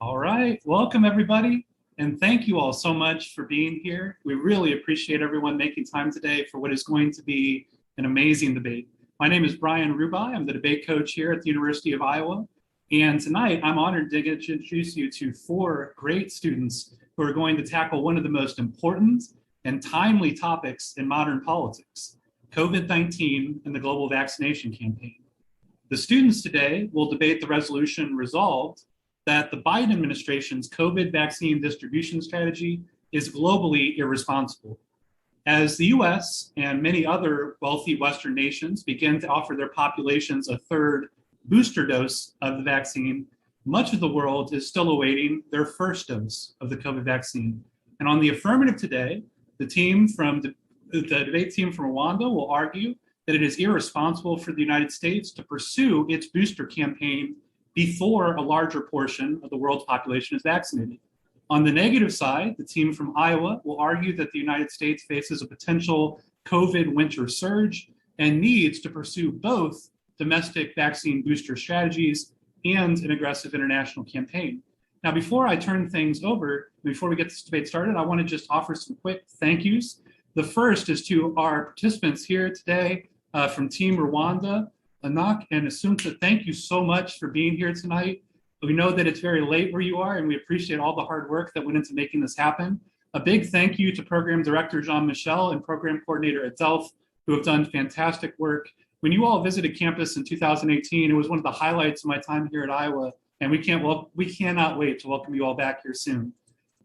All right, welcome everybody, and thank you all so much for being here. We really appreciate everyone making time today for what is going to be an amazing debate. My name is Brian Rubai. I'm the debate coach here at the University of Iowa, and tonight I'm honored to get to introduce you to four great students who are going to tackle one of the most important and timely topics in modern politics, COVID-19 and the global vaccination campaign. The students today will debate the resolution resolved that the Biden administration's COVID vaccine distribution strategy is globally irresponsible. As the US and many other wealthy Western nations begin to offer their populations a third booster dose of the vaccine, much of the world is still awaiting their first dose of the COVID vaccine. And on the affirmative today, the debate team from Rwanda will argue that it is irresponsible for the United States to pursue its booster campaign before a larger portion of the world's population is vaccinated. On the negative side, the team from Iowa will argue that the United States faces a potential COVID winter surge and needs to pursue both domestic vaccine booster strategies and an aggressive international campaign. Now, before I turn things over, before we get this debate started, I want to just offer some quick thank yous. The first is to our participants here today from Team Rwanda. Anak and Assunta, thank you so much for being here tonight. We know that it's very late where you are, and we appreciate all the hard work that went into making this happen. A big thank you to Program Director Jean-Michel and Program Coordinator Adelph, who have done fantastic work. When you all visited campus in 2018, it was one of the highlights of my time here at Iowa, and we cannot wait to welcome you all back here soon.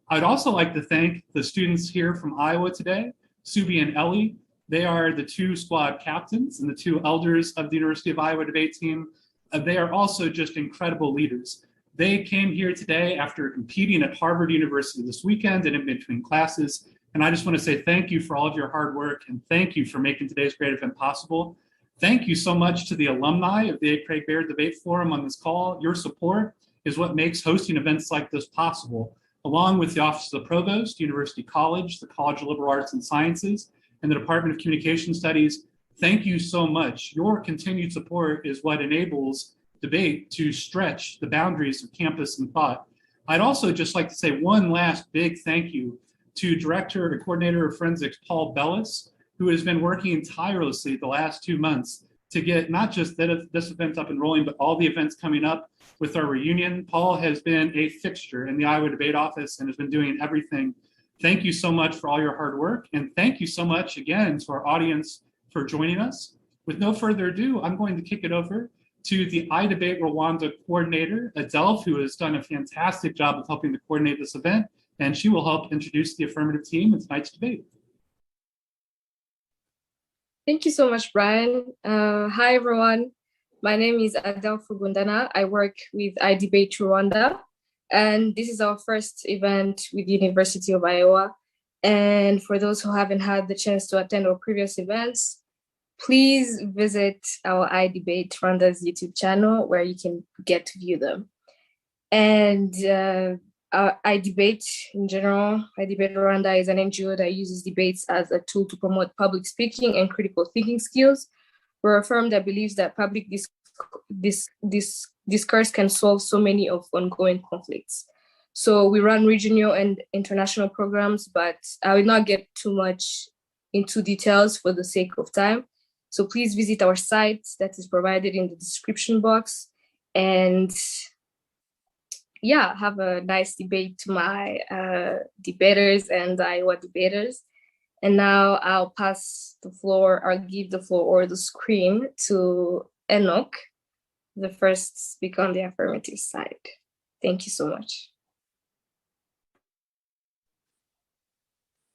I'd also like to thank the students here from Iowa today, Subi and Ellie. They are the two squad captains and the two elders of the University of Iowa debate team. They are also just incredible leaders. They came here today after competing at Harvard University this weekend and in between classes. And I just want to say thank you for all of your hard work and thank you for making today's great event possible. Thank you so much to the alumni of the A. Craig Baird Debate Forum on this call. Your support is what makes hosting events like this possible, along with the Office of the Provost, University College, the College of Liberal Arts and Sciences, and the Department of Communication Studies. Thank you so much. Your continued support is what enables debate to stretch the boundaries of campus and thought. I'd also just like to say one last big thank you to Director and Coordinator of Forensics, Paul Bellis, who has been working tirelessly the last 2 months to get not just this event up and rolling, but all the events coming up with our reunion. Paul has been a fixture in the Iowa Debate Office and has been doing everything. Thank you so much for all your hard work. And thank you so much again to our audience for joining us. With no further ado, I'm going to kick it over to the iDebate Rwanda coordinator, Adelph, who has done a fantastic job of helping to coordinate this event. And she will help introduce the affirmative team in tonight's debate. Thank you so much, Brian. Hi, everyone. My name is Adelph Rugundana. I work with iDebate Rwanda. And this is our first event with the University of Iowa. And for those who haven't had the chance to attend our previous events, please visit our iDebate Rwanda's YouTube channel where you can get to view them. And our iDebate in general, iDebate Rwanda is an NGO that uses debates as a tool to promote public speaking and critical thinking skills. We're a firm that believes that public discourse can solve so many of ongoing conflicts. So we run regional and international programs, but I will not get too much into details for the sake of time. So please visit our site that is provided in the description box. And yeah, have a nice debate to my debaters and Iowa debaters. And now I'll give the floor or the screen to Enoch, the first speaker on the affirmative side. Thank you so much.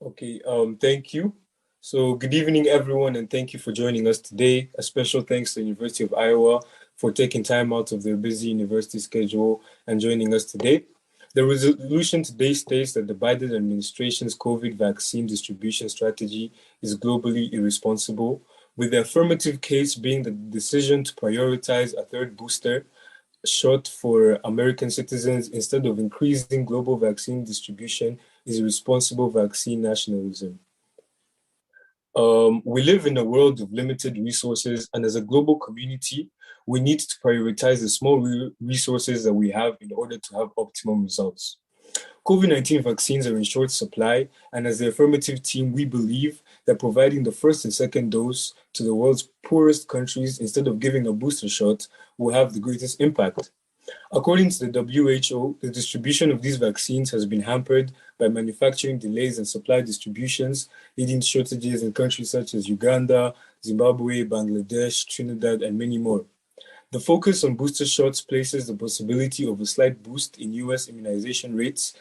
Okay, thank you. So good evening, everyone, and thank you for joining us today. A special thanks to the University of Iowa for taking time out of their busy university schedule and joining us today. The resolution today states that the Biden administration's COVID vaccine distribution strategy is globally irresponsible, with the affirmative case being the decision to prioritize a third booster shot for American citizens instead of increasing global vaccine distribution is irresponsible vaccine nationalism. We live in a world of limited resources, and as a global community, we need to prioritize the small resources that we have in order to have optimum results. COVID-19 vaccines are in short supply, and as the affirmative team, we believe that providing the first and second dose to the world's poorest countries instead of giving a booster shot will have the greatest impact. According to the WHO, the distribution of these vaccines has been hampered by manufacturing delays and supply distributions, leading to shortages in countries such as Uganda, Zimbabwe, Bangladesh, Trinidad, and many more. The focus on booster shots places the possibility of a slight boost in US immunization rates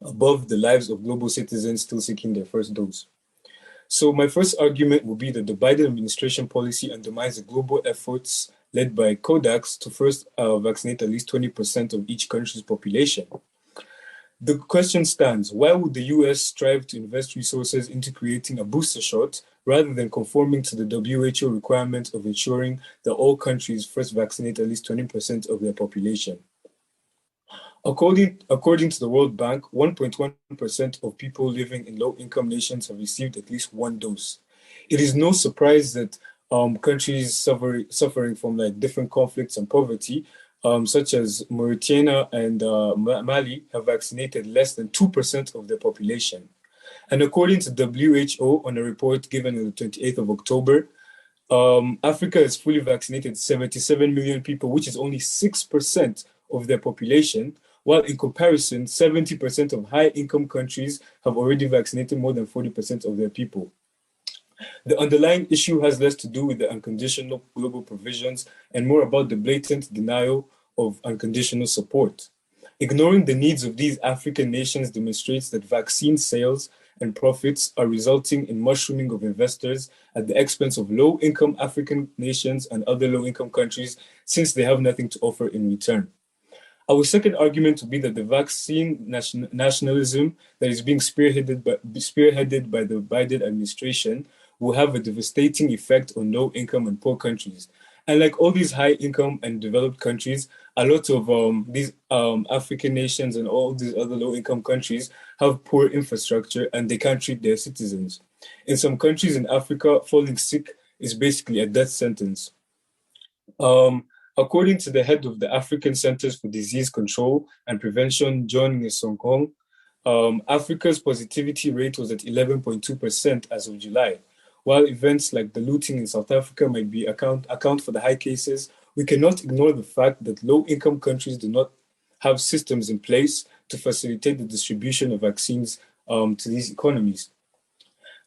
above the lives of global citizens still seeking their first dose. So my first argument will be that the Biden administration policy undermines the global efforts led by COVAX to first vaccinate at least 20% of each country's population. The question stands, why would the US strive to invest resources into creating a booster shot rather than conforming to the WHO requirement of ensuring that all countries first vaccinate at least 20% of their population? According to the World Bank, 1.1% of people living in low-income nations have received at least one dose. It is no surprise that countries suffering from like different conflicts and poverty, such as Mauritania and Mali, have vaccinated less than 2% of their population. And according to WHO, on a report given on the 28th of October, Africa has fully vaccinated 77 million people, which is only 6% of their population, while in comparison, 70% of high-income countries have already vaccinated more than 40% of their people. The underlying issue has less to do with the unconditional global provisions and more about the blatant denial of unconditional support. Ignoring the needs of these African nations demonstrates that vaccine sales and profits are resulting in mushrooming of investors at the expense of low-income African nations and other low-income countries, since they have nothing to offer in return. Our second argument would be that the vaccine nationalism that is being spearheaded by the Biden administration will have a devastating effect on low-income and poor countries. And like all these high-income and developed countries, a lot of these African nations and all these other low-income countries have poor infrastructure and they can't treat their citizens. In some countries in Africa, falling sick is basically a death sentence. According to the head of the African Centers for Disease Control and Prevention, John Nsonkong, Africa's positivity rate was at 11.2% as of July. While events like the looting in South Africa might be account for the high cases, we cannot ignore the fact that low-income countries do not have systems in place to facilitate the distribution of vaccines to these economies.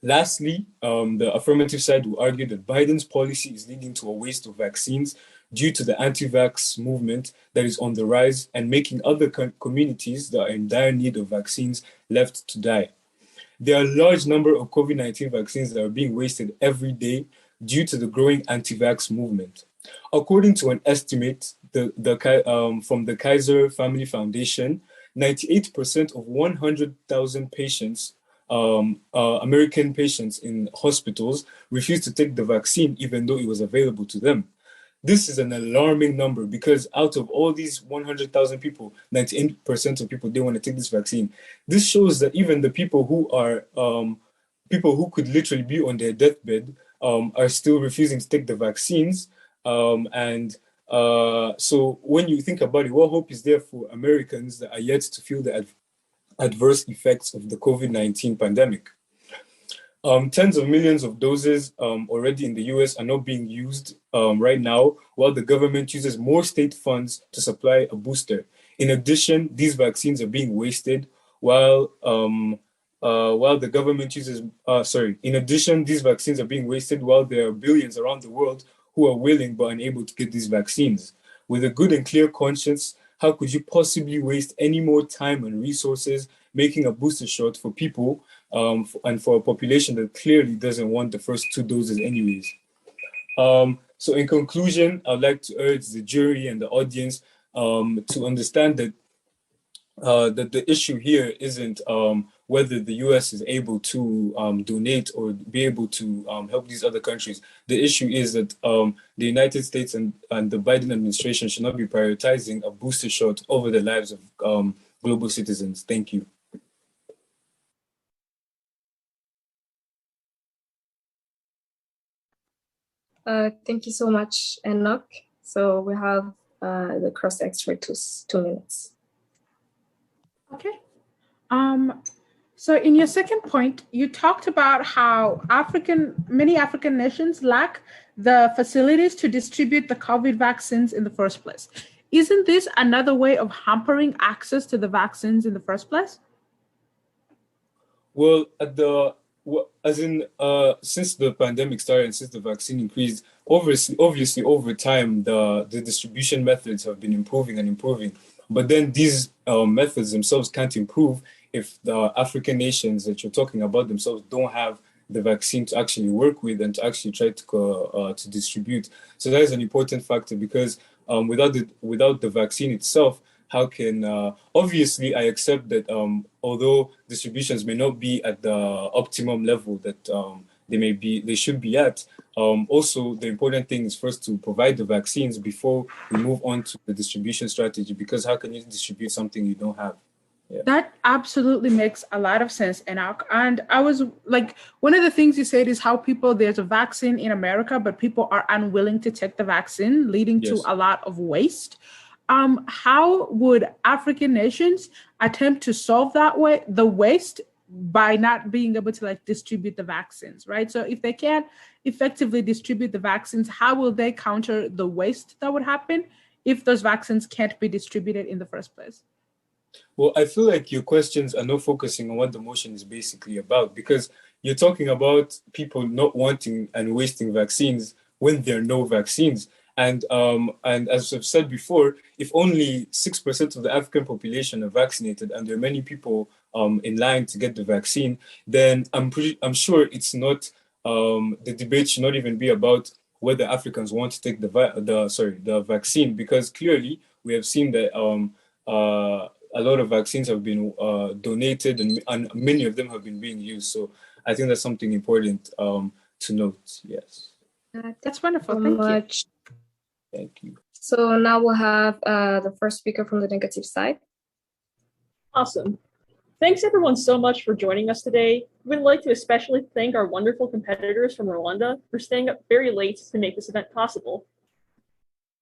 Lastly, the affirmative side will argue that Biden's policy is leading to a waste of vaccines due to the anti-vax movement that is on the rise and making other communities that are in dire need of vaccines left to die. There are a large number of COVID-19 vaccines that are being wasted every day due to the growing anti-vax movement. According to an estimate from the Kaiser Family Foundation, 98% of 100,000 patients, American patients in hospitals, refused to take the vaccine even though it was available to them. This is an alarming number because out of all these 100,000 people, 98% of people didn't want to take this vaccine. This shows that even the people who are people who could literally be on their deathbed are still refusing to take the vaccines. So when you think about it, what hope is there for Americans that are yet to feel the adverse effects of the COVID-19 pandemic? Tens of millions of doses already in the US are not being used right now, while the government uses more state funds to supply a booster. In addition, these vaccines are being wasted while the government uses, in addition, these vaccines are being wasted while there are billions around the world who are willing but unable to get these vaccines. With a good and clear conscience, how could you possibly waste any more time and resources making a booster shot for people and for a population that clearly doesn't want the first 2 doses anyways? So in conclusion, I'd like to urge the jury and the audience to understand that that the issue here isn't whether the US is able to donate or be able to help these other countries. The issue is that the United States and the Biden administration should not be prioritizing a booster shot over the lives of global citizens. Thank you. Thank you so much, Enoch. So we have the cross-text for 2 minutes. Okay. So in your second point, you talked about how many African nations lack the facilities to distribute the COVID vaccines in the first place. Isn't this another way of hampering access to the vaccines in the first place? Well, since the pandemic started and since the vaccine increased, obviously over time, the distribution methods have been improving. But then these methods themselves can't improve if the African nations that you're talking about themselves don't have the vaccine to actually work with and to actually try to distribute. So that is an important factor, because without the vaccine itself, how can obviously I accept that although distributions may not be at the optimum level that they should be at, also the important thing is first to provide the vaccines before we move on to the distribution strategy, because how can you distribute something you don't have? Yeah. That absolutely makes a lot of sense. And I was like, one of the things you said is how there's a vaccine in America, but people are unwilling to take the vaccine, leading to a lot of waste. How would African nations attempt to solve the waste by not being able to distribute the vaccines, right? So if they can't effectively distribute the vaccines, how will they counter the waste that would happen if those vaccines can't be distributed in the first place? Well, I feel like your questions are not focusing on what the motion is basically about, because you're talking about people not wanting and wasting vaccines when there are no vaccines. And as I've said before, if only 6% of the African population are vaccinated and there are many people in line to get the vaccine, then I'm sure it's not the debate should not even be about whether Africans want to take the vaccine, because clearly we have seen that a lot of vaccines have been donated and many of them have been being used. So I think that's something important to note. Yes. That's wonderful. Thank you. Thank you. So now we'll have the first speaker from the negative side. Awesome. Thanks everyone so much for joining us today. We'd like to especially thank our wonderful competitors from Rwanda for staying up very late to make this event possible.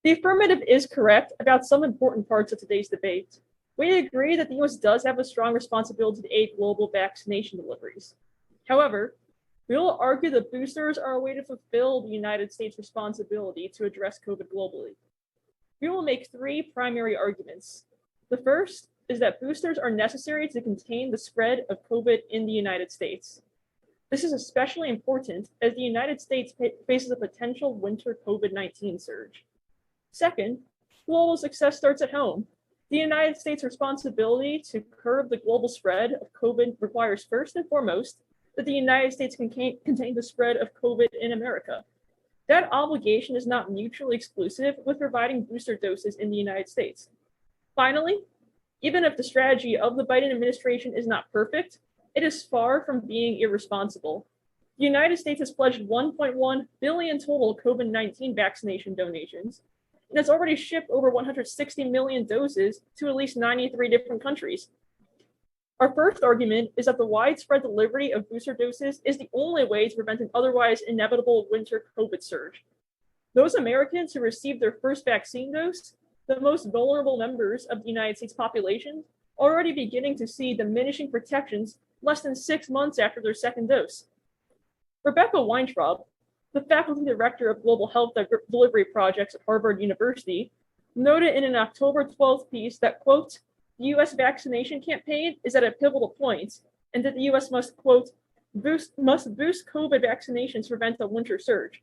The affirmative is correct about some important parts of today's debate. We agree that the US does have a strong responsibility to aid global vaccination deliveries. However, we will argue that boosters are a way to fulfill the United States' responsibility to address COVID globally. We will make three primary arguments. The first is that boosters are necessary to contain the spread of COVID in the United States. This is especially important as the United States faces a potential winter COVID-19 surge. Second, global success starts at home. The United States' responsibility to curb the global spread of COVID requires first and foremost that the United States contain the spread of COVID in America. That obligation is not mutually exclusive with providing booster doses in the United States. Finally, even if the strategy of the Biden administration is not perfect, it is far from being irresponsible. The United States has pledged 1.1 billion total COVID-19 vaccination donations, and has already shipped over 160 million doses to at least 93 different countries. Our first argument is that the widespread delivery of booster doses is the only way to prevent an otherwise inevitable winter COVID surge. Those Americans who received their first vaccine dose, the most vulnerable members of the United States population, are already beginning to see diminishing protections less than 6 months after their second dose. Rebecca Weintraub, the faculty director of Global Health Delivery Projects at Harvard University, noted in an October 12th piece that, quote, the US vaccination campaign is at a pivotal point, and that the US must, quote, boost COVID vaccinations to prevent a winter surge.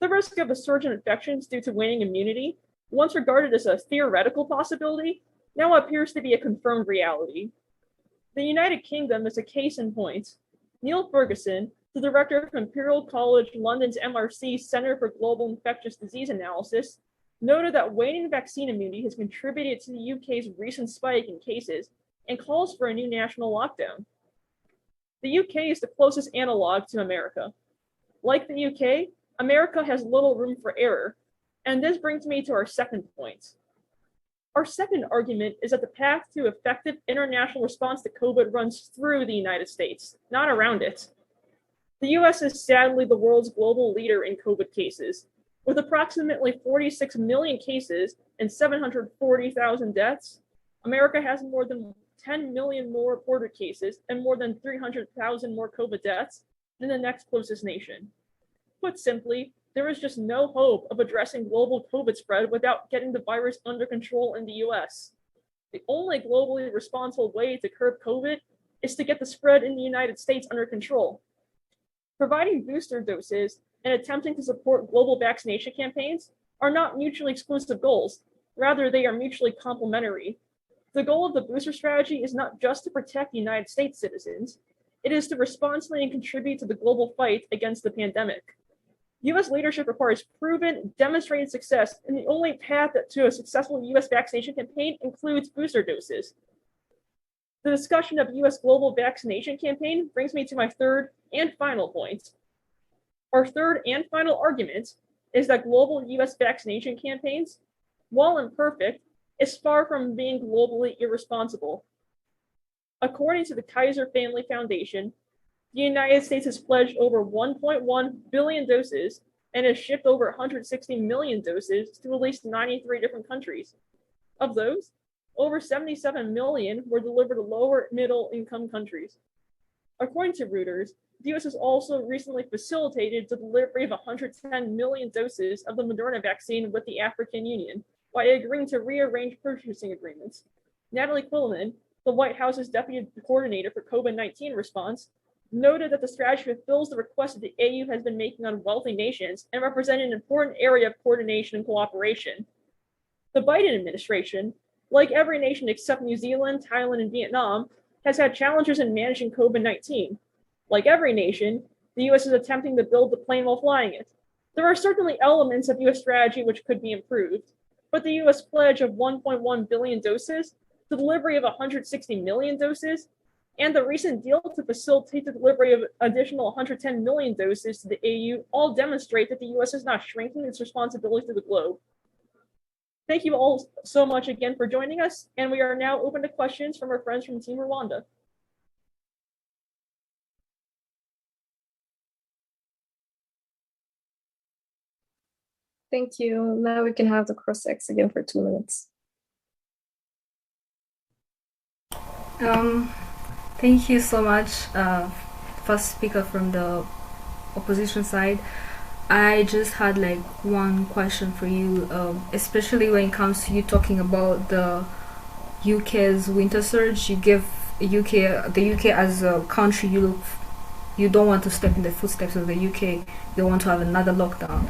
The risk of a surge in infections due to waning immunity, once regarded as a theoretical possibility, now appears to be a confirmed reality. The United Kingdom is a case in point. Neil Ferguson, the director of Imperial College London's MRC Centre for Global Infectious Disease Analysis, noted that waning vaccine immunity has contributed to the UK's recent spike in cases and calls for a new national lockdown. The UK is the closest analog to America. Like the UK, America has little room for error, and this brings me to our second point. Our second argument is that the path to effective international response to COVID runs through the United States, not around it. The US is sadly the world's global leader in COVID cases. With approximately 46 million cases and 740,000 deaths, America has more than 10 million more reported cases and more than 300,000 more COVID deaths than the next closest nation. Put simply, there is just no hope of addressing global COVID spread without getting the virus under control in the US. The only globally responsible way to curb COVID is to get the spread in the United States under control. Providing booster doses and attempting to support global vaccination campaigns are not mutually exclusive goals. Rather, they are mutually complementary. The goal of the booster strategy is not just to protect United States citizens, it is to responsibly and contribute to the global fight against the pandemic. US leadership requires proven, demonstrated success, and the only path to a successful US vaccination campaign includes booster doses. The discussion of US global vaccination campaign brings me to my third and final point. Our third and final argument is that global US vaccination campaigns, while imperfect, is far from being globally irresponsible. According to the Kaiser Family Foundation, the United States has pledged over 1.1 billion doses and has shipped over 160 million doses to at least 93 different countries. Of those, over 77 million were delivered to lower middle income countries. According to Reuters, the US has also recently facilitated the delivery of 110 million doses of the Moderna vaccine with the African Union by agreeing to rearrange purchasing agreements. Natalie Quillinan, the White House's deputy coordinator for COVID-19 response, noted that the strategy fulfills the request that the AU has been making on wealthy nations and represented an important area of coordination and cooperation. The Biden administration, like every nation except New Zealand, Thailand, and Vietnam, has had challenges in managing COVID-19. Like every nation, the US is attempting to build the plane while flying it. There are certainly elements of US strategy which could be improved, but the US pledge of 1.1 billion doses, the delivery of 160 million doses, and the recent deal to facilitate the delivery of additional 110 million doses to the AU all demonstrate that the US is not shrinking its responsibility to the globe. Thank you all so much again for joining us, and we are now open to questions from our friends from Team Rwanda. Thank you. Now we can have the cross-ex again for 2 minutes. Thank you so much, first speaker from the opposition side. I just had like one question for you, especially when it comes to you talking about the UK's winter surge. You give the UK as a country, you don't want to step in the footsteps of the UK. You want to have another lockdown.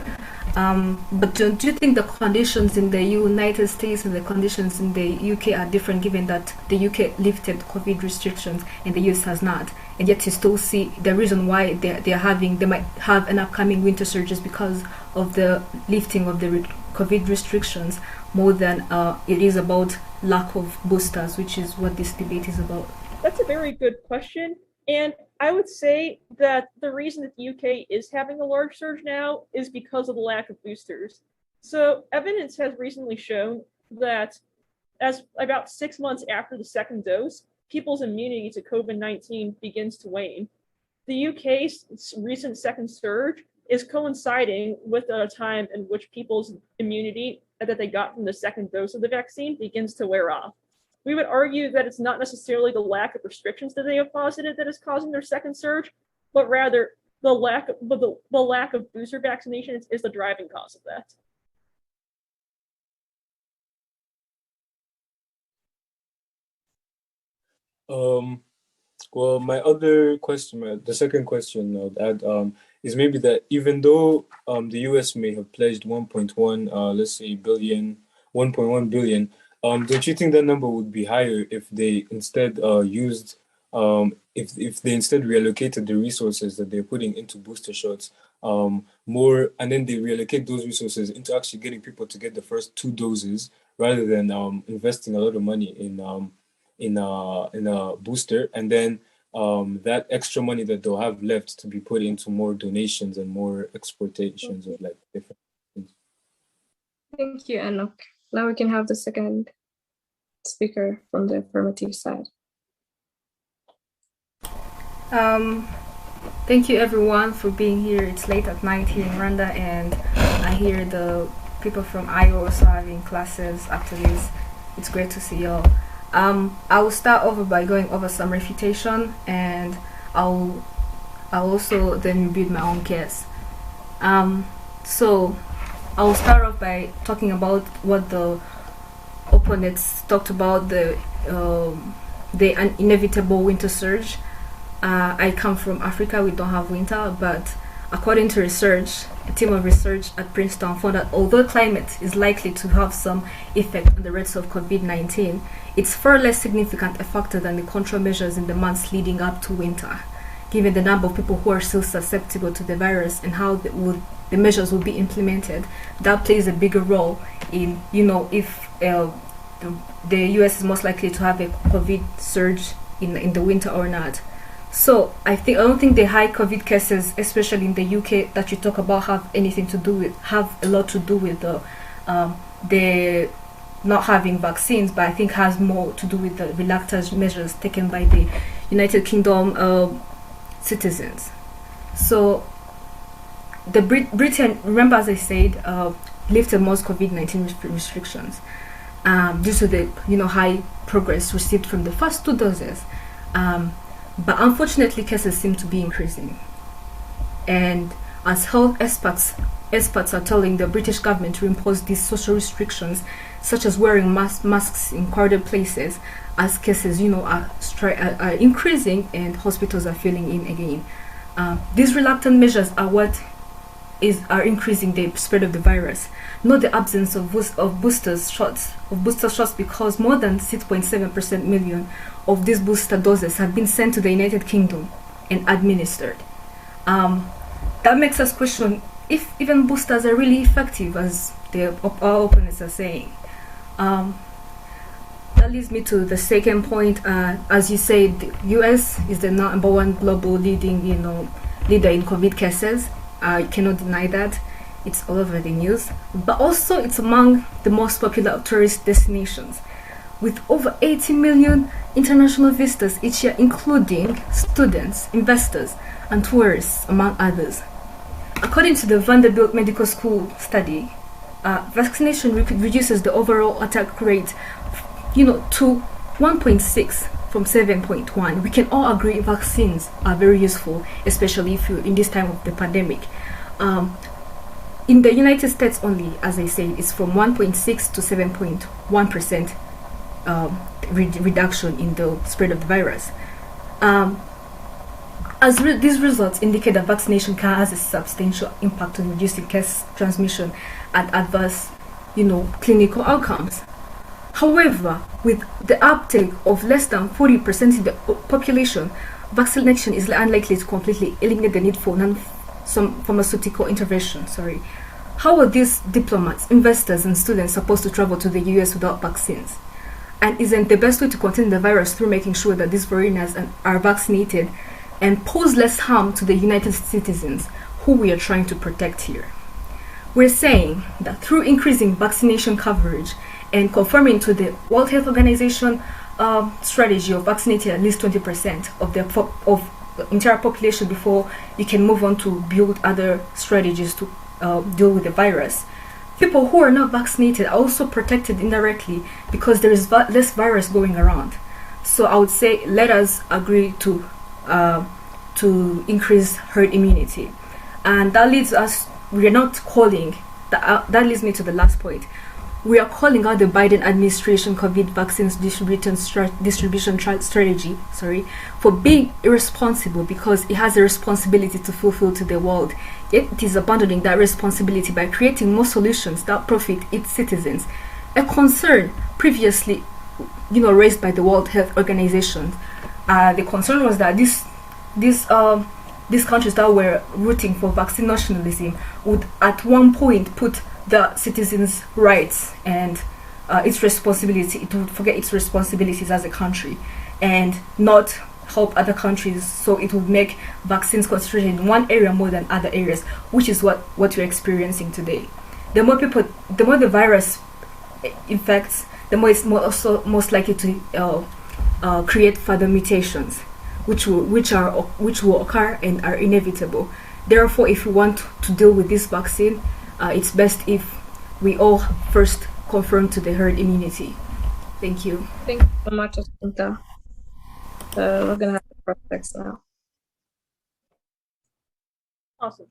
But do you think the conditions in the United States and the conditions in the UK are different, given that the UK lifted COVID restrictions and the US has not? And yet you still see the reason why they might have an upcoming winter surges because of the lifting of the COVID restrictions more than it is about lack of boosters, which is what this debate is about. That's a very good question. And I would say that the reason that the UK is having a large surge now is because of the lack of boosters. So evidence has recently shown that as about 6 months after the second dose, people's immunity to COVID-19 begins to wane. The UK's recent second surge is coinciding with a time in which people's immunity that they got from the second dose of the vaccine begins to wear off. We would argue that it's not necessarily the lack of restrictions that they have posited that is causing their second surge, but rather the lack of booster vaccinations is the driving cause of that. Well, my other question, the second question I'd add, is maybe that even though the US may have pledged 1.1, let's say 1.1 billion, don't you think that number would be higher if they instead if they instead reallocated the resources that they're putting into booster shots more, and then they reallocate those resources into actually getting people to get the first 2 doses rather than investing a lot of money in a booster, and then that extra money that they'll have left to be put into more donations and more exportations of like different things. Thank you, Anok. Now we can have the second speaker from the affirmative side. Thank you everyone for being here. It's late at night here in Rwanda, and I I hear the people from Iowa also having classes after this. It's great to see y'all. I will start over by going over some refutation, and I'll also then build my own case. So I will start off by talking about what the opponents talked about, the inevitable winter surge. I come from Africa, we don't have winter, but according to research, a team of research at Princeton found that although climate is likely to have some effect on the rates of COVID-19, it's far less significant a factor than the control measures in the months leading up to winter, given the number of people who are still susceptible to the virus and how the measures will be implemented. That plays a bigger role in, if the US is most likely to have a COVID surge in the winter or not. So I don't think the high COVID cases, especially in the UK, that you talk about have a lot to do with the not having vaccines, but I think has more to do with the reluctant measures taken by the United Kingdom citizens. So the Britain, remember, as I said, lifted most COVID-19 restrictions due to the high progress received from the first 2 doses. But unfortunately, cases seem to be increasing. And as health experts are telling the British government to impose these social restrictions, such as wearing masks in crowded places, as cases, are increasing and hospitals are filling in again. These reluctant measures are are increasing the spread of the virus, not the absence of booster shots, because more than 6.7% million of these booster doses have been sent to the United Kingdom and administered. That makes us question if even boosters are really effective, as our opponents are saying. That leads me to the second point. As you said, the US is the number one global leader in COVID cases. I cannot deny that. It's all over the news. But also it's among the most popular tourist destinations, with over 80 million international visitors each year, including students, investors, and tourists, among others. According to the Vanderbilt Medical School study, vaccination reduces the overall attack rate, to 1.6 from 7.1. We can all agree vaccines are very useful, especially if in this time of the pandemic. In the United States only, as I said, it's from 1.6 to 7.1% reduction in the spread of the virus. These results indicate that vaccination can have a substantial impact on reducing case transmission and adverse, clinical outcomes. However, with the uptake of less than 40% in the population, vaccination is unlikely to completely eliminate the need for some pharmaceutical intervention. How are these diplomats, investors, and students supposed to travel to the US without vaccines? And isn't the best way to contain the virus through making sure that these foreigners are vaccinated and pose less harm to the United citizens who we are trying to protect here? We're saying that through increasing vaccination coverage and conforming to the World Health Organization strategy of vaccinating at least 20% of the entire population before you can move on to build other strategies to deal with the virus, people who are not vaccinated are also protected indirectly because there is less virus going around. So I would say let us agree to increase herd immunity, and that leads us. We are not calling that. That leads me to the last point. We are calling out the Biden administration COVID vaccines distribution strategy, for being irresponsible, because it has a responsibility to fulfill to the world. Yet it is abandoning that responsibility by creating more solutions that profit its citizens. A concern previously, raised by the World Health Organization. The concern was that these countries that were rooting for vaccine nationalism would at one point put the citizens' rights and its responsibility. It would forget its responsibilities as a country and not help other countries. So it would make vaccines concentrated in one area more than other areas, which is what we're experiencing today. The more the virus infects, the more it's also most likely to create further mutations, which will occur and are inevitable. Therefore, if we want to deal with this vaccine, it's best if we all first conform to the herd immunity. Thank you. Thank you so much, Assunta. We're gonna have the prospects now. Awesome.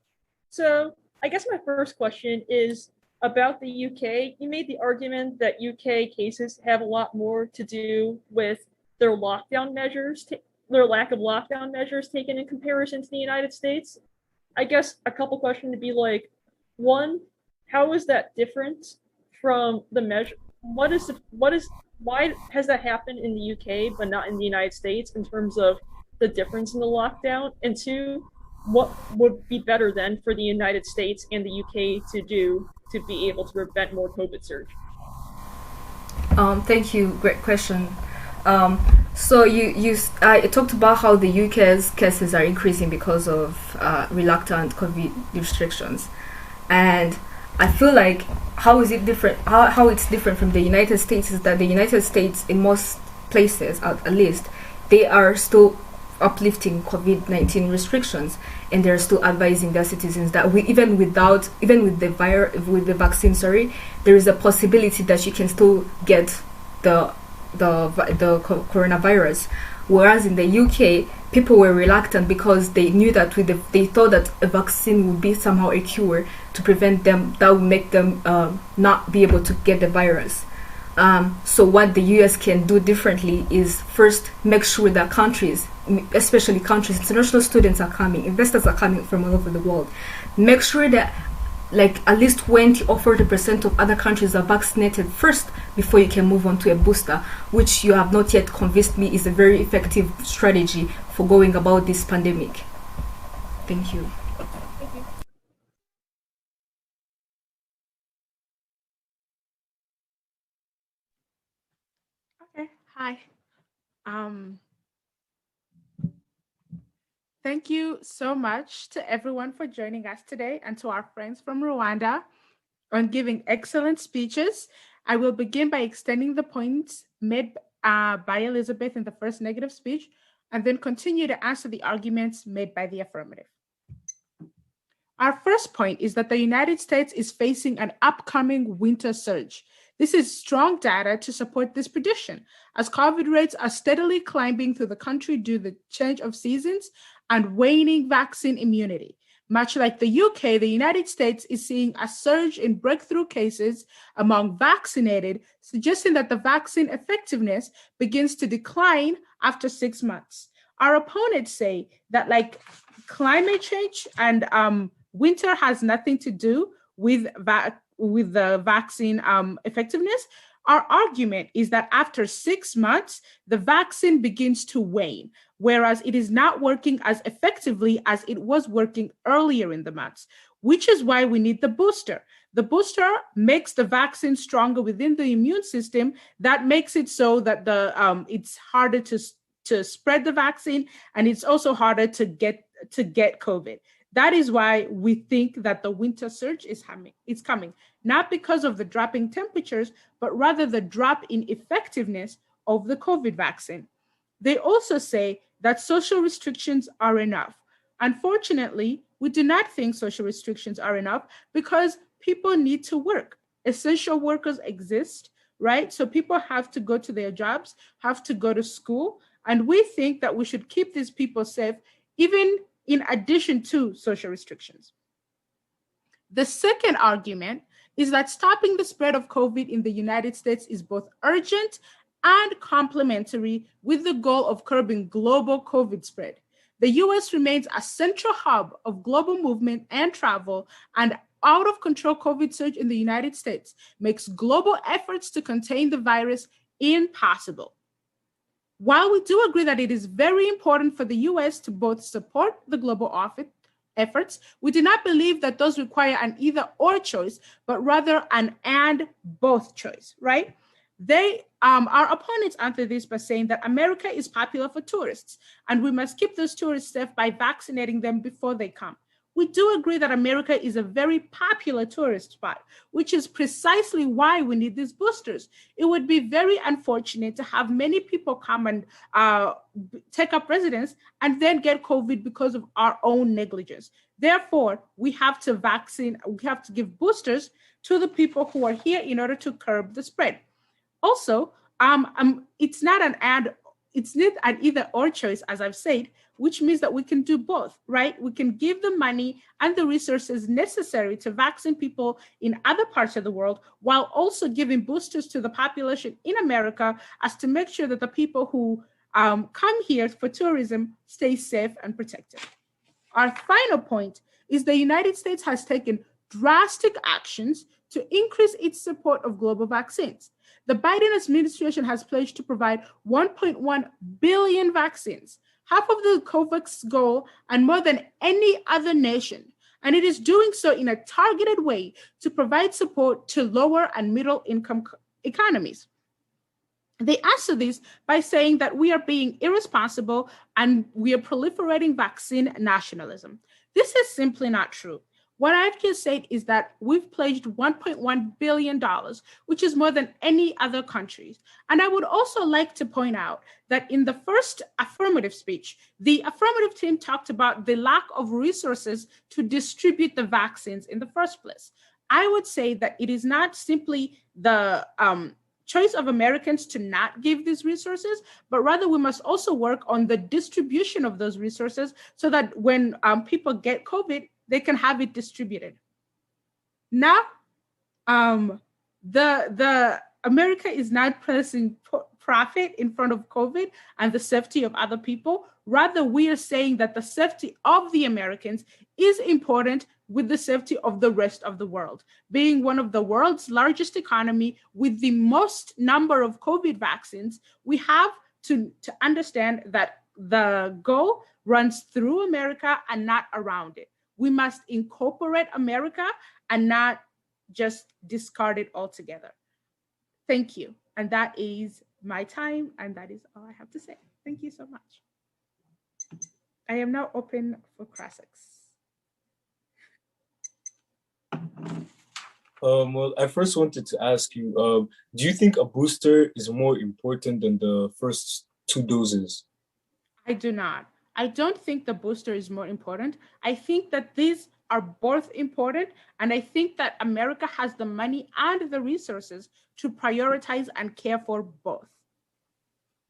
So I guess my first question is about the UK. You made the argument that UK cases have a lot more to do with their lockdown measures, their lack of lockdown measures taken in comparison to the United States. I guess a couple questions to be like, one, how is that different from the measure? Why has that happened in the UK but not in the United States in terms of the difference in the lockdown? And two, what would be better then for the United States and the UK to do to be able to prevent more COVID Thank you. Great question. So I talked about how the UK's cases are increasing because of reluctant COVID restrictions, and I feel like how is it different? How it's different from the United States is that the United States, in most places at least, they are still uplifting COVID-19 restrictions, and they're still advising their citizens that even with the vaccine, there is a possibility that you can still get the coronavirus. Whereas in the UK, people were reluctant because they knew that they thought that a vaccine would be somehow a cure to prevent them, that would make them not be able to get the virus. So what the US can do differently is first make sure that countries, especially countries, international students are coming, investors are coming from all over the world. Make sure that like at least 20 or 40% of other countries are vaccinated first before you can move on to a booster, which you have not yet convinced me is a very effective strategy for going about this pandemic. Thank you. Thank you. Okay, hi. Thank you so much to everyone for joining us today and to our friends from Rwanda on giving excellent speeches. I will begin by extending the points made by Elizabeth in the first negative speech, and then continue to answer the arguments made by the affirmative. Our first point is that the United States is facing an upcoming winter surge. This is strong data to support this prediction, as COVID rates are steadily climbing through the country due to the change of seasons and waning vaccine immunity. Much like the UK, the United States is seeing a surge in breakthrough cases among vaccinated, suggesting that the vaccine effectiveness begins to decline after 6 months. Our opponents say that like climate change and winter has nothing to do with the vaccine effectiveness. Our argument is that after 6 months, the vaccine begins to wane, whereas it is not working as effectively as it was working earlier in the months, which is why we need the booster. The booster makes the vaccine stronger within the immune system. That makes it so that it's harder to spread the vaccine, and it's also harder to get COVID. That is why we think that the winter surge is coming, not because of the dropping temperatures, but rather the drop in effectiveness of the COVID vaccine. They also say that social restrictions are enough. Unfortunately, we do not think social restrictions are enough because people need to work. Essential workers exist, right? So people have to go to their jobs, have to go to school, and we think that we should keep these people safe, even in addition to social restrictions. The second argument is that stopping the spread of COVID in the United States is both urgent and complementary with the goal of curbing global COVID spread. The US remains a central hub of global movement and travel, and out of control COVID surge in the United States makes global efforts to contain the virus impossible. While we do agree that it is very important for the US to both support the global efforts, we do not believe that those require an either or choice, but rather an and both choice, right? Our opponents answer this by saying that America is popular for tourists, and we must keep those tourists safe by vaccinating them before they come. we do agree that America is a very popular tourist spot, which is precisely why we need these boosters. It would be very unfortunate to have many people come and take up residence and then get COVID because of our own negligence. Therefore, we have to give boosters to the people who are here in order to curb the spread. Also, it's not an either or choice, as I've said, which means that we can do both, right? We can give the money and the resources necessary to vaccinate people in other parts of the world, while also giving boosters to the population in America as to make sure that the people who come here for tourism stay safe and protected. Our final point is the United States has taken drastic actions to increase its support of global vaccines. The Biden administration has pledged to provide 1.1 billion vaccines, half of the COVAX goal and more than any other nation. And it is doing so in a targeted way to provide support to lower and middle income economies. They answer this by saying that we are being irresponsible and we are proliferating vaccine nationalism. This is simply not true. What I've just said is that we've pledged $1.1 billion, which is more than any other countries. And I would also like to point out that in the first affirmative speech, the affirmative team talked about the lack of resources to distribute the vaccines in the first place. I would say that it is not simply the choice of Americans to not give these resources, but rather we must also work on the distribution of those resources so that when people get COVID, they can have it distributed. Now, the America is not placing profit in front of COVID and the safety of other people. Rather, we are saying that the safety of the Americans is important with the safety of the rest of the world. Being one of the world's largest economy with the most number of COVID vaccines, we have to understand that the goal runs through America and not around it. We must incorporate America and not just discard it altogether. Thank you. And that is my time, and that is all I have to say. Thank you so much. I am now open for classics. Well, I first wanted to ask you, do you think a booster is more important than the first 2 doses? I do not. I don't think the booster is more important. I think that these are both important, and I think that America has the money and the resources to prioritize and care for both.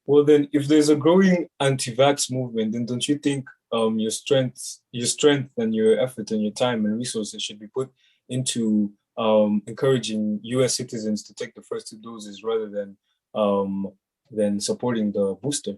Well, then, if there's a growing anti-vax movement, then don't you think your strength and your effort and your time and resources should be put into encouraging U.S. citizens to take the first 2 doses rather than supporting the booster?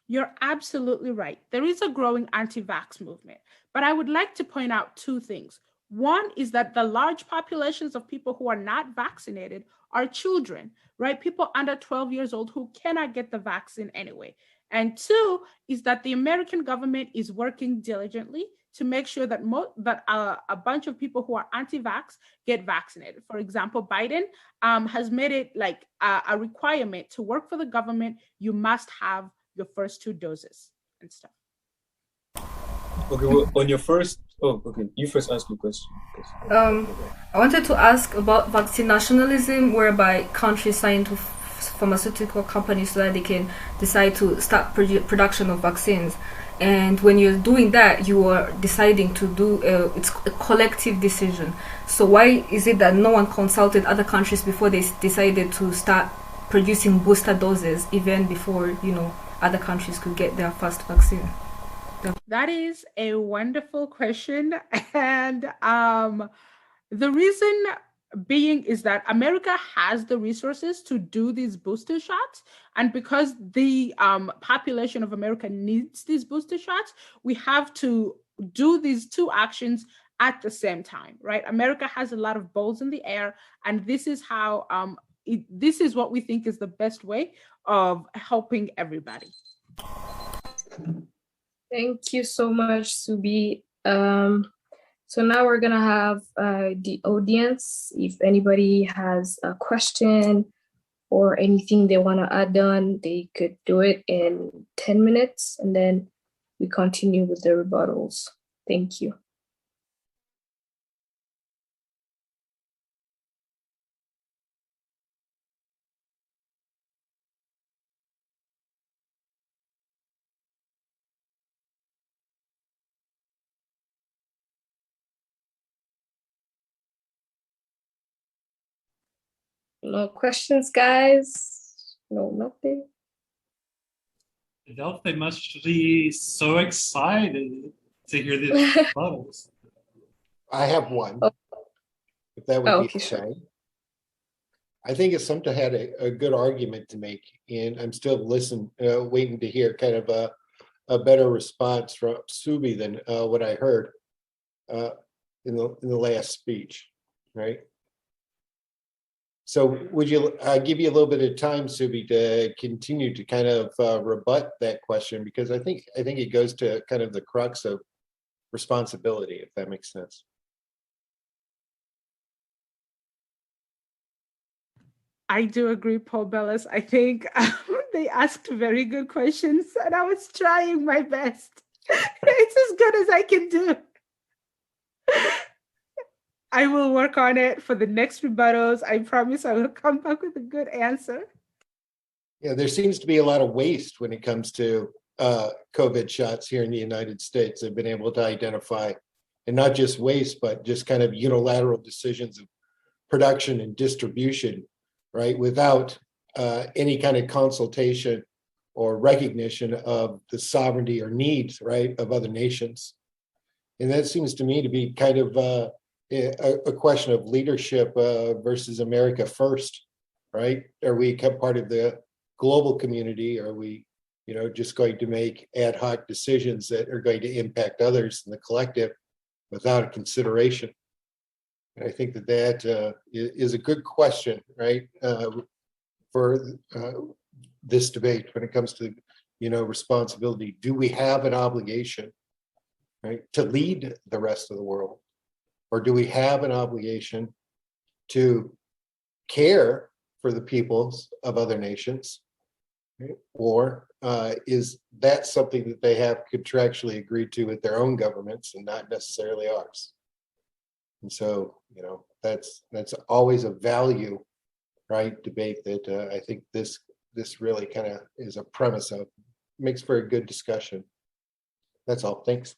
You're absolutely right. There is a growing anti-vax movement, but I would like to point out 2 things. One is that the large populations of people who are not vaccinated are children, right? People under 12 years old who cannot get the vaccine anyway. And 2 is that the American government is working diligently to make sure that a bunch of people who are anti-vax get vaccinated. For example, Biden has made it like a requirement to work for the government. You must have your first 2 doses and stuff. Okay, well, on your first, you first ask your question. I wanted to ask about vaccine nationalism, whereby countries sign to pharmaceutical companies so that they can decide to start production of vaccines. And when you're doing that, you are deciding to do it's a collective decision. So why is it that no one consulted other countries before they decided to start producing booster doses, even before other countries could get their first vaccine? That is a wonderful question, and the reason being is that America has the resources to do these booster shots, and because the population of America needs these booster shots, we have to do these 2 actions at the same time, right? America has a lot of balls in the air, and this is how this is what we think is the best way of helping everybody. Thank you so much, Subi. So now we're gonna have the audience. If anybody has a question or anything they wanna add on, they could do it in 10 minutes, and then we continue with the rebuttals. Thank you. No questions, guys? No, nothing. They must be so excited to hear these rebuttals. I have one, Oh. if that would be Okay, okay. sure. I think Assumpta had a good argument to make, and I'm still waiting to hear kind of a better response from Subi than what I heard in the last speech, right? So would you give you a little bit of time, Subi, to continue to kind of rebut that question, because I think it goes to kind of the crux of responsibility, if that makes sense. I do agree, Paul Bellis. I think they asked very good questions, and I was trying my best. It's as good as I can do. I will work on it for the next rebuttals. I promise I will come back with a good answer. Yeah, there seems to be a lot of waste when it comes to COVID shots here in the United States. They've been able to identify, and not just waste, but just kind of unilateral decisions of production and distribution, right, without any kind of consultation or recognition of the sovereignty or needs, right, of other nations. And that seems to me to be kind of a question of leadership versus America first, right? Are we part of the global community? Are we, just going to make ad hoc decisions that are going to impact others in the collective without a consideration? And I think that is a good question, right, for this debate when it comes to, responsibility. Do we have an obligation, right, to lead the rest of the world? Or do we have an obligation to care for the peoples of other nations? Right? Or is that something that they have contractually agreed to with their own governments and not necessarily ours? And so, that's always a value, right, debate that I think this really kind of is a premise of. Makes for a good discussion. That's all. Thanks.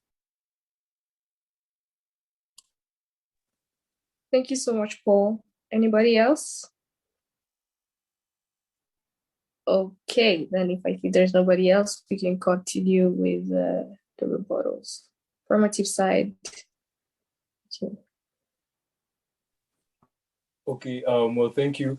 Thank you so much, Paul. Anybody else? Okay, then if I think there's nobody else, we can continue with the rebuttals. Affirmative side. Okay, well, thank you.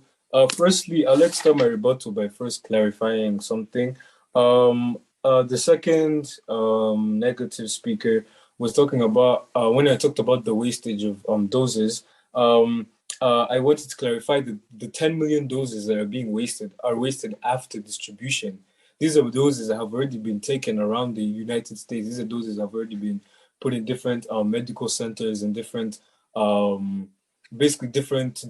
Firstly, let's start my rebuttal by first clarifying something. The second negative speaker was talking about, when I talked about the wastage of doses, I wanted to clarify that the 10 million doses that are being wasted are wasted after distribution. These are doses that have already been taken around the United States. These are doses that have already been put in different medical centers and different, basically different,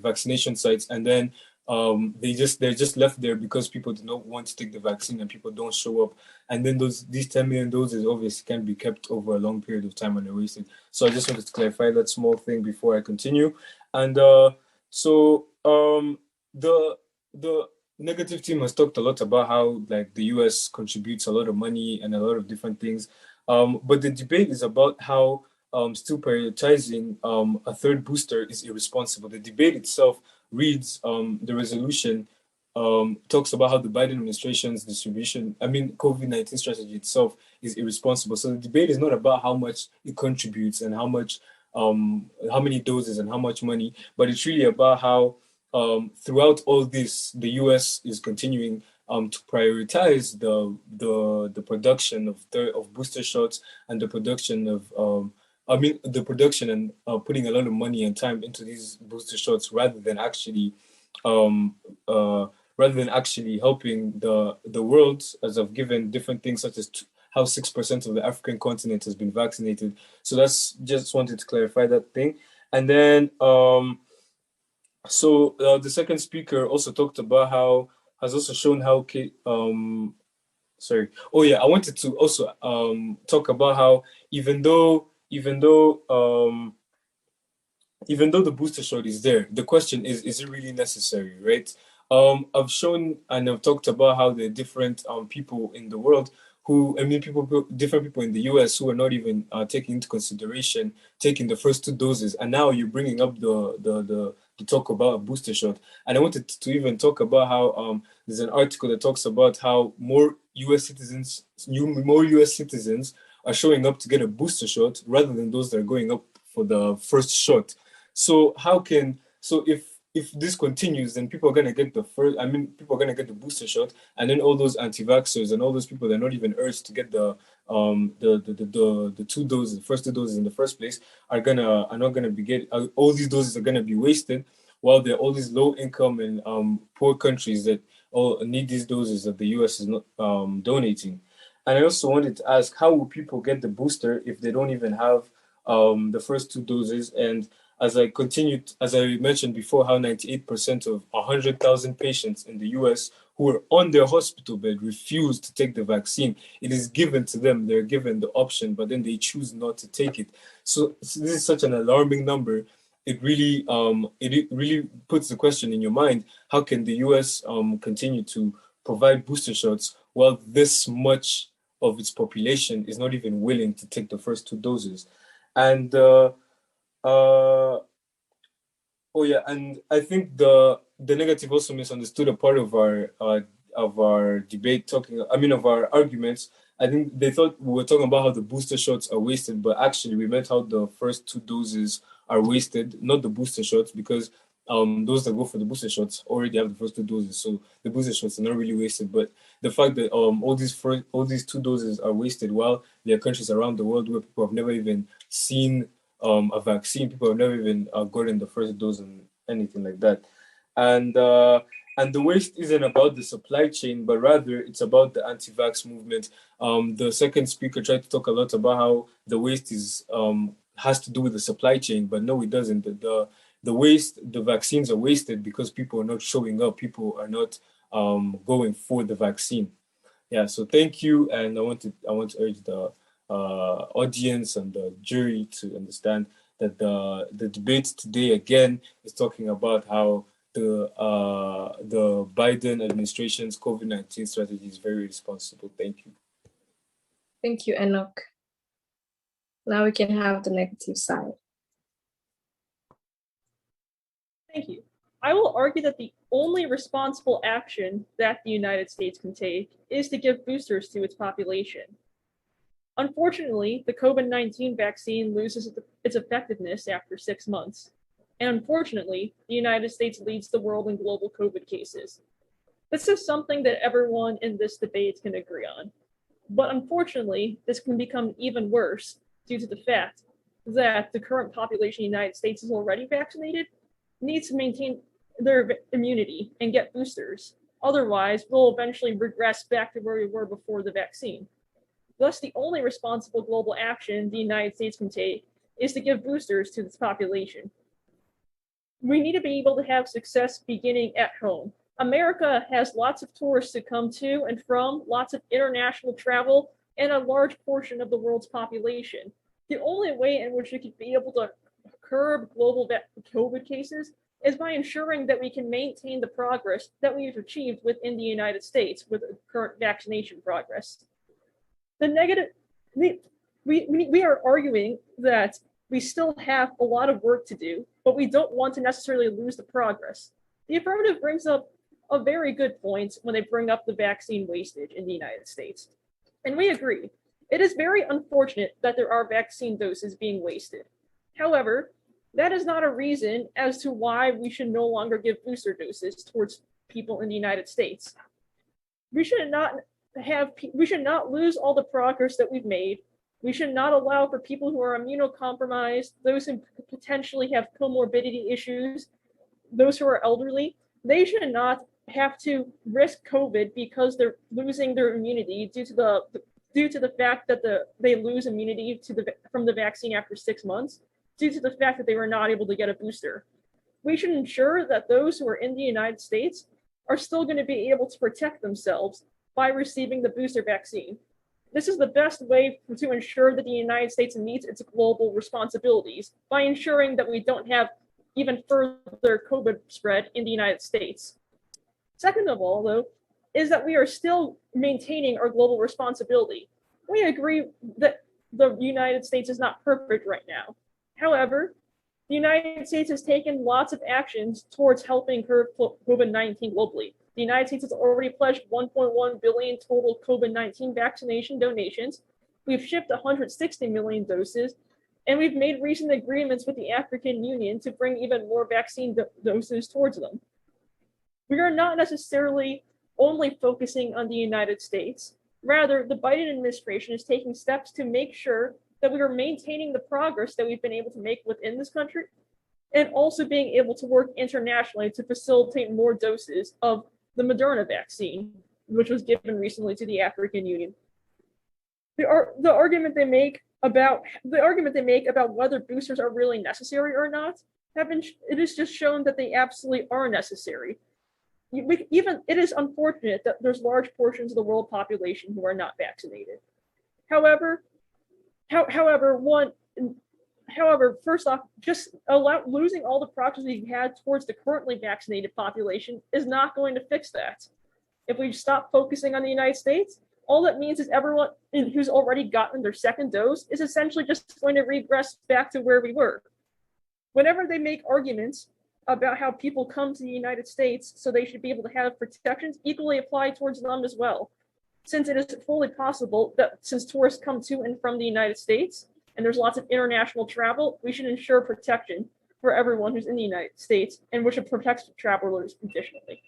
vaccination sites. And then they're just left there because people do not want to take the vaccine and people don't show up. And then these 10 million doses obviously can be kept over a long period of time and they're wasted. So I just wanted to clarify that small thing before I continue. And the negative team has talked a lot about how like the US contributes a lot of money and a lot of different things. But the debate is about how still prioritizing a third booster is irresponsible. The debate itself reads, the resolution talks about how the Biden administration's COVID-19 strategy itself is irresponsible. So the debate is not about how much it contributes and how many doses and how much money, but it's really about how throughout all this, the US is continuing to prioritize the production of booster shots and the production of putting a lot of money and time into these booster shots rather than actually helping the world, as I've given different things such as how 6% of the African continent has been vaccinated. So that's just wanted to clarify that thing. And then the second speaker also talked about how has also shown how I wanted to also talk about how even though the booster shot is there, the question is it really necessary, right? I've shown and I've talked about how there are different people in the world different people in the US who are not even taking into consideration taking the first 2 doses, and now you're bringing up the to talk about a booster shot. And I wanted to even talk about how there's an article that talks about how more US citizens are showing up to get a booster shot rather than those that are going up for the first shot. So if this continues, then people are gonna get people are gonna get the booster shot, and then all those anti-vaxxers and all those people that are not even urged to get the two doses, the first two doses in the first place, are not gonna be getting all these doses are gonna be wasted, while there are all these low income and poor countries that all need these doses that the US is not donating. And I also wanted to ask, how will people get the booster if they don't even have the first two doses? And as I mentioned before, how 98% of 100,000 patients in the US who are on their hospital bed refuse to take the vaccine. It is given to them, they're given the option, but then they choose not to take it. So this is such an alarming number. It really puts the question in your mind, how can the US continue to provide booster shots while this much of its population is not even willing to take the first two doses? And and I think the negative also misunderstood a part of our debate, of our arguments. I think they thought we were talking about how the booster shots are wasted, but actually we meant how the first two doses are wasted, not the booster shots, because those that go for the booster shots already have the first two doses, so the booster shots are not really wasted. But the fact that all these two doses are wasted, while there are countries around the world where people have never even seen a vaccine, people have never even gotten the first dose and anything like that. And the waste isn't about the supply chain, but rather it's about the anti-vax movement. The second speaker tried to talk a lot about how the waste has to do with the supply chain, but no, it doesn't. The vaccines are wasted because people are not showing up. People are not going for the vaccine. Yeah. So thank you, and I want to urge the audience and the jury to understand that the debate today again is talking about how the Biden administration's COVID-19 strategy is very responsible. Thank you. Thank you, Enoch. Now we can have the negative side. Thank you. I will argue that the only responsible action that the United States can take is to give boosters to its population. Unfortunately, the COVID-19 vaccine loses its effectiveness after 6 months. And unfortunately, the United States leads the world in global COVID cases. This is something that everyone in this debate can agree on. But unfortunately, this can become even worse due to the fact that the current population of the United States is already vaccinated, needs to maintain their immunity and get boosters. Otherwise, we'll eventually regress back to where we were before the vaccine. Thus, the only responsible global action the United States can take is to give boosters to this population. We need to be able to have success beginning at home. America has lots of tourists to come to and from, lots of international travel, and a large portion of the world's population. The only way in which we could be able to curb global COVID cases is by ensuring that we can maintain the progress that we've achieved within the United States with current vaccination progress. The negative, we are arguing that we still have a lot of work to do, but we don't want to necessarily lose the progress. The affirmative brings up a very good point when they bring up the vaccine wastage in the United States. And we agree. It is very unfortunate that there are vaccine doses being wasted. However, that is not a reason as to why we should no longer give booster doses towards people in the United States. We should not lose all the progress that we've made. We should not allow for people who are immunocompromised, those who potentially have comorbidity issues, those who are elderly. They should not have to risk COVID because they're losing their immunity due to the fact that they lose immunity from the vaccine after 6 months, due to the fact that they were not able to get a booster. We should ensure that those who are in the United States are still going to be able to protect themselves by receiving the booster vaccine. This is the best way to ensure that the United States meets its global responsibilities by ensuring that we don't have even further COVID spread in the United States. Second of all, though, is that we are still maintaining our global responsibility. We agree that the United States is not perfect right now. However, The United States has taken lots of actions towards helping curb COVID-19 globally. The United States has already pledged 1.1 billion total COVID-19 vaccination donations. We've shipped 160 million doses, and we've made recent agreements with the African Union to bring even more vaccine doses towards them. We are not necessarily only focusing on the United States. Rather, the Biden administration is taking steps to make sure that we are maintaining the progress that we've been able to make within this country, and also being able to work internationally to facilitate more doses of the Moderna vaccine, which was given recently to the African Union. The argument they make about whether boosters are really necessary or not, it is just shown that they absolutely are necessary. It is unfortunate that there's large portions of the world population who are not vaccinated. However, first off, just losing all the progress we've had towards the currently vaccinated population is not going to fix that. If we stop focusing on the United States, all that means is everyone who's already gotten their second dose is essentially just going to regress back to where we were. Whenever they make arguments about how people come to the United States so they should be able to have protections equally applied towards them as well. Since it is fully possible that since tourists come to and from the United States, and there's lots of international travel, we should ensure protection for everyone who's in the United States, and we should protect travelers additionally.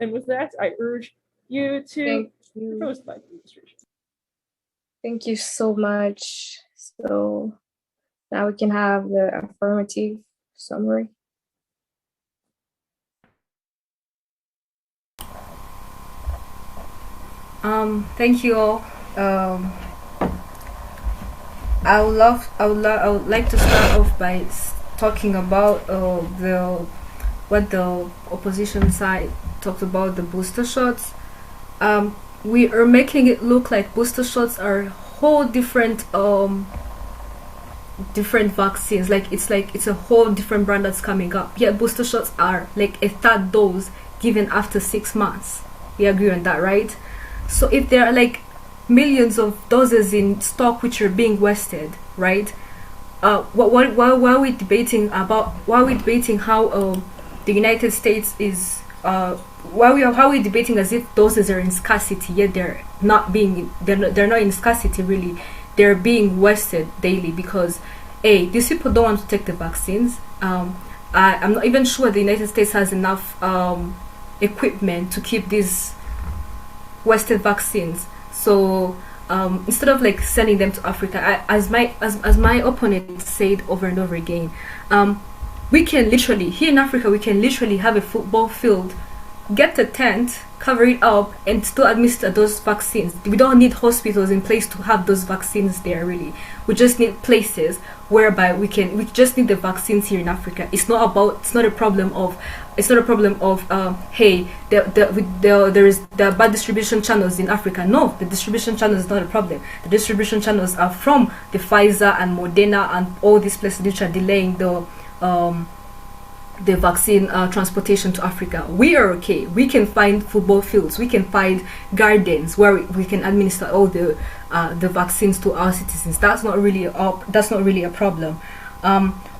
And with that, I urge you to propose the Biden administration. Thank you so much. So now we can have the affirmative summary. Thank you all. I would like to start off by talking about what the opposition side talked about, the booster shots. We are making it look like booster shots are whole different vaccines. It's a whole different brand that's coming up. Yeah, booster shots are like a third dose given after 6 months. We agree on that, right? So if there are like millions of doses in stock which are being wasted, right? Why are we debating how the United States is how are we debating as if doses are in scarcity, yet they're not in scarcity really. They're being wasted daily because these people don't want to take the vaccines. I'm not even sure the United States has enough equipment to keep these wasted vaccines. So instead of like sending them to Africa, as my opponent said over and over again, we can literally, here in Africa, we can literally have a football field, get a tent, cover it up, and still administer those vaccines. We don't need hospitals in place to have those vaccines there, really. We just need places whereby we just need the vaccines here in Africa. It's not a problem of hey, there is the bad distribution channels in Africa. No, the distribution channel is not a problem. The distribution channels are from the Pfizer and Moderna and all these places which are delaying the vaccine transportation to Africa. We are okay. We can find football fields. We can find gardens where we can administer all the vaccines to our citizens. That's not really a problem.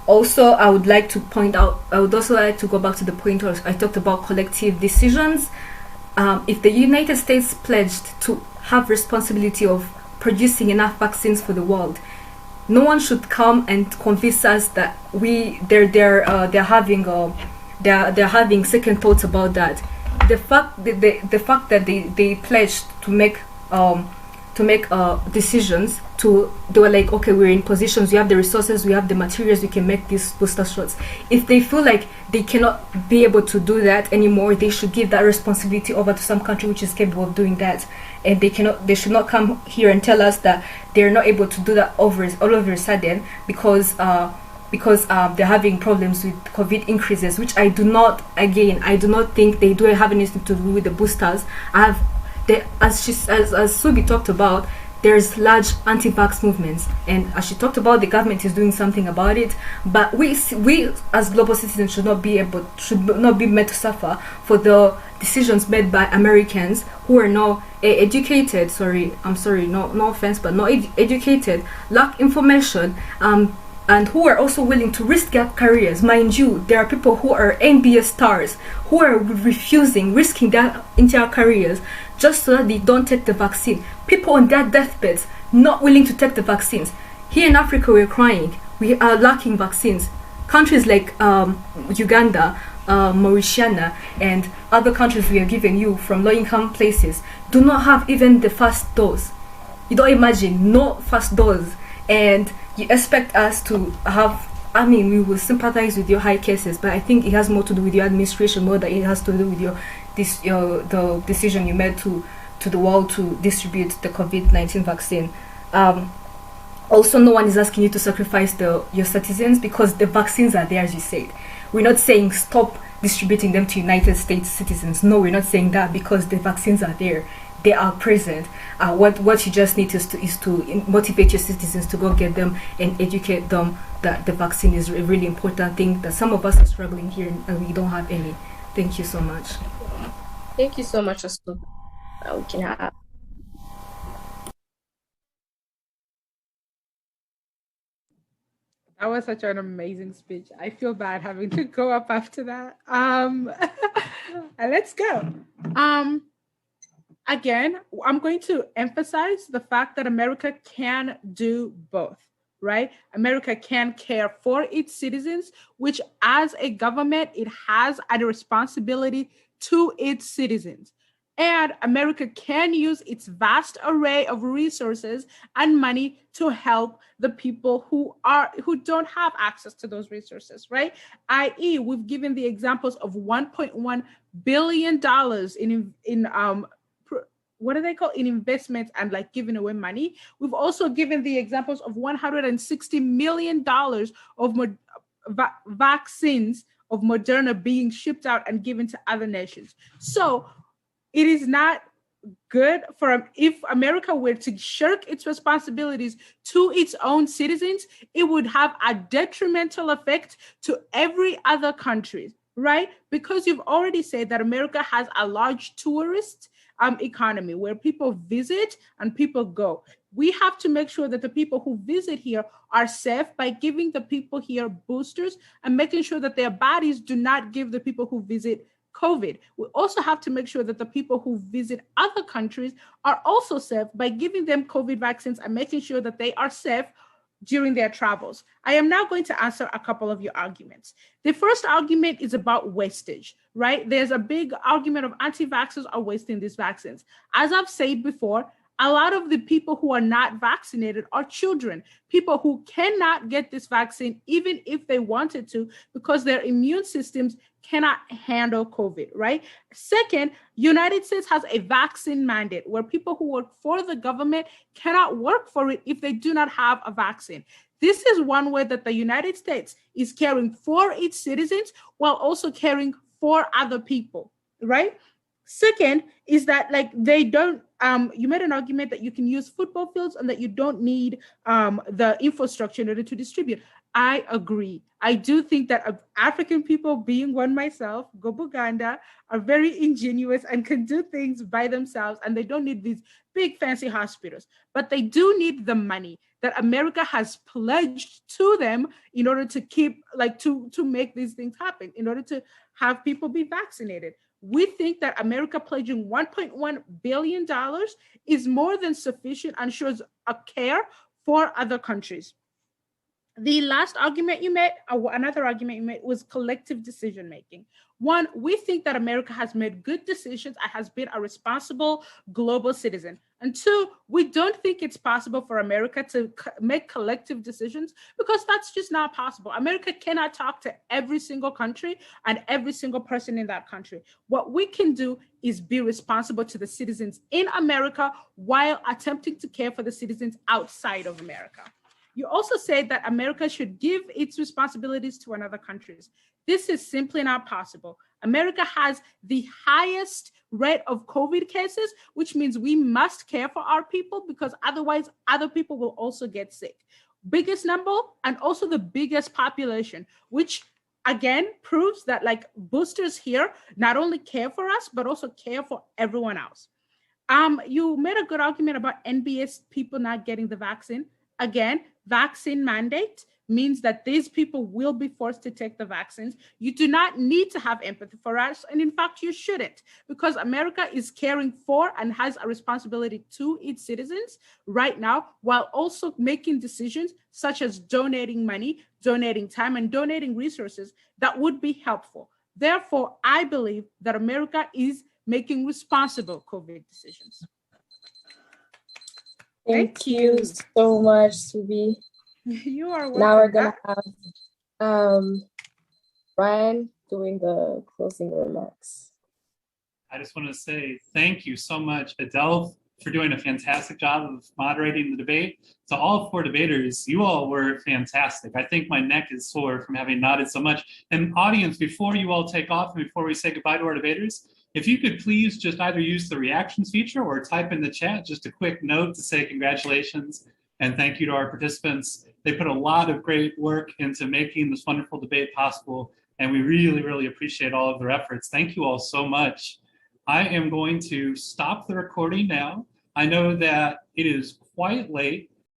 Also, I would also like to go back to the point where I talked about collective decisions. If the United States pledged to have responsibility of producing enough vaccines for the world, no one should come and convince us that they're having second thoughts about that. The fact that they pledged to make decisions they were like, okay, we're in positions, we have the resources, we have the materials, we can make these booster shots. If they feel like they cannot be able to do that anymore, they should give that responsibility over to some country which is capable of doing that. And they should not come here and tell us that they're not able to do that all over a sudden because they're having problems with COVID increases, which I do not think they do have anything to do with the boosters. as Subi talked about, there's large anti-vax movements, and as she talked about, the government is doing something about it. But we as global citizens should not be made to suffer for the decisions made by Americans who are not educated. No offense, but not educated, lack information, and who are also willing to risk their careers. Mind you, there are people who are NBA stars who are risking their entire careers just so that they don't take the vaccine. People on their deathbeds not willing to take the vaccines. Here in Africa, we're crying. We are lacking vaccines. Countries like Uganda, Mauritania, and other countries we are giving you from low-income places do not have even the first dose. You don't imagine, no first dose. And you expect us to have, we will sympathize with your high cases, but I think it has more to do with your administration more than it has to do with the decision you made to the world to distribute the COVID-19 vaccine. Also, no one is asking you to sacrifice your citizens because the vaccines are there, as you said. We're not saying stop distributing them to United States citizens. No, we're not saying that because the vaccines are there. They are present. What you just need is to motivate your citizens to go get them and educate them that the vaccine is a really important thing, that some of us are struggling here and we don't have any. Thank you so much. Thank you so much, Asu. We can have. That was such an amazing speech. I feel bad having to go up after that. Let's go. Again, I'm going to emphasize the fact that America can do both, right? America can care for its citizens, which as a government, it has a responsibility to its citizens. And America can use its vast array of resources and money to help the people who don't have access to those resources, right? I.e., we've given the examples of $1.1 billion in what do they call in investments and like giving away money. We've also given the examples of $160 million of vaccines of Moderna being shipped out and given to other nations. So it is not good if America were to shirk its responsibilities to its own citizens, it would have a detrimental effect to every other country, right? Because you've already said that America has a large tourist economy where people visit and people go. We have to make sure that the people who visit here are safe by giving the people here boosters and making sure that their bodies do not give the people who visit COVID. We also have to make sure that the people who visit other countries are also safe by giving them COVID vaccines and making sure that they are safe during their travels. I am now going to answer a couple of your arguments. The first argument is about wastage, right? There's a big argument of anti-vaxxers are wasting these vaccines. As I've said before, a lot of the people who are not vaccinated are children, people who cannot get this vaccine even if they wanted to because their immune systems cannot handle COVID, right? Second, United States has a vaccine mandate where people who work for the government cannot work for it if they do not have a vaccine. This is one way that the United States is caring for its citizens while also caring for other people, right? Second is that they don't, you made an argument that you can use football fields and that you don't need the infrastructure in order to distribute. I agree. I do think that African people, being one myself, go Buganda, are very ingenious and can do things by themselves, and they don't need these big fancy hospitals. But they do need the money that America has pledged to them in order to keep, to make these things happen, in order to have people be vaccinated. We think that America pledging $1.1 billion is more than sufficient and shows a care for other countries. The last argument you made, another argument you made, was collective decision-making. One, we think that America has made good decisions and has been a responsible global citizen. And two, we don't think it's possible for America to make collective decisions because that's just not possible. America cannot talk to every single country and every single person in that country. What we can do is be responsible to the citizens in America while attempting to care for the citizens outside of America. You also said that America should give its responsibilities to another countries. This is simply not possible. America has the highest rate of COVID cases, which means we must care for our people because otherwise other people will also get sick. Biggest number and also the biggest population, which again proves that boosters here not only care for us, but also care for everyone else. You made a good argument about NBS people not getting the vaccine. Again, vaccine mandate means that these people will be forced to take the vaccines. You do not need to have empathy for us. And in fact, you shouldn't, because America is caring for and has a responsibility to its citizens right now, while also making decisions such as donating money, donating time, and donating resources that would be helpful. Therefore, I believe that America is making responsible COVID decisions. Thank you so much, Subi. You are welcome. Now we're gonna have Brian doing the closing remarks. I just want to say thank you so much, Adele, for doing a fantastic job of moderating the debate. To all 4 debaters, you all were fantastic. I think my neck is sore from having nodded so much. And audience, before you all take off and before we say goodbye to our debaters, if you could please just either use the reactions feature or type in the chat just a quick note to say congratulations and thank you to our participants. They put a lot of great work into making this wonderful debate possible, and we really, really appreciate all of their efforts. Thank you all so much. I am going to stop the recording now. I know that it is quite late,